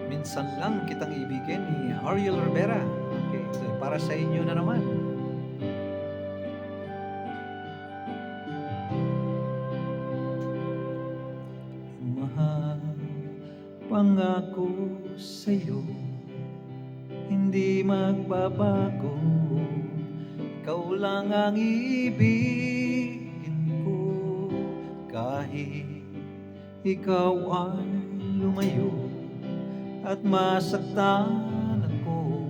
Minsan lang kitang ibigin ni Ariel Rivera. Okay, so para sa inyo na naman. Mahal, pangako sa'yo, hindi magbabago. Ikaw lang ang ibigin ko, kahit ikaw ay lumayo at masaktan ako.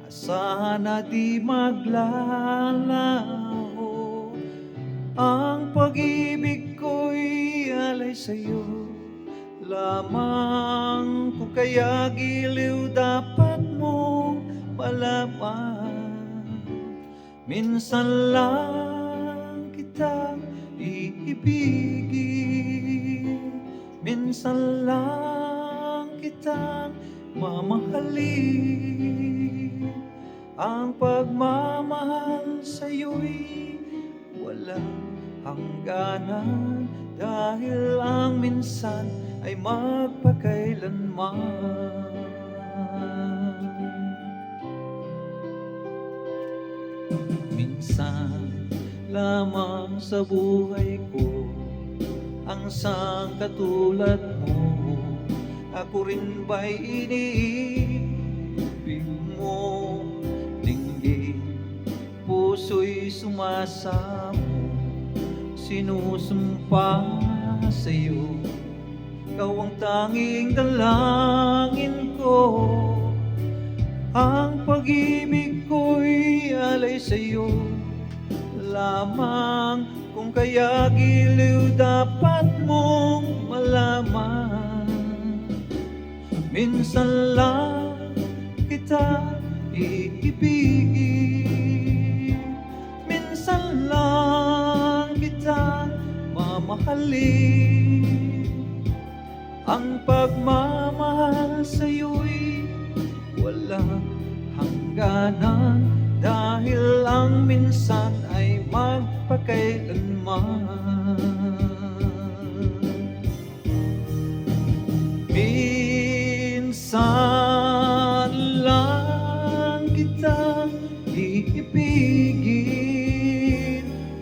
Asahan na di maglalaho, ang pag-ibig ko'y alay sa'yo lamang. Kung kaya giliw dapat mong malaman, minsan lang kitang iibigin, minsan lang kitang mamahalin. Ang pagmamahal sa'yo'y walang hangganan, dahil ang minsan ay magpakailanman. Minsan lamang sa buhay ko ang sangkatulad mo, ako rin ba'y iniibig mo? Dinggin, puso'y sumasamo, sinusumpa sa'yo, ikaw ang tanging dalangin ko. Ang pag-ibig ko'y alay sa'yo lamang. Kung kaya giliw dapat mong malaman, minsan lang kita iibigin, minsan lang kita mamahalin. Ang pagmamahal sa'yo'y walang hangganan, dahil ang minsan ay magpakailanman. Minsan lang kitang iibigin,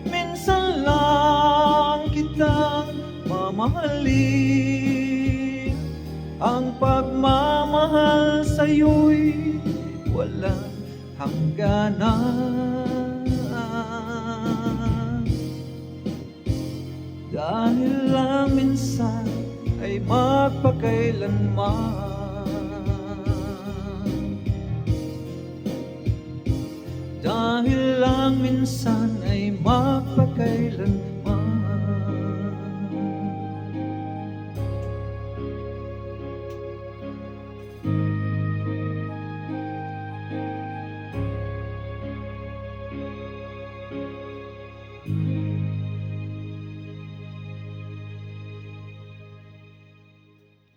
minsan lang kitang mamahalin. Ang pagmamahal sa'yo'y walang hangganan, dahil lang minsan ay magpakailanman. Dahil lang minsan ay magpakailanman.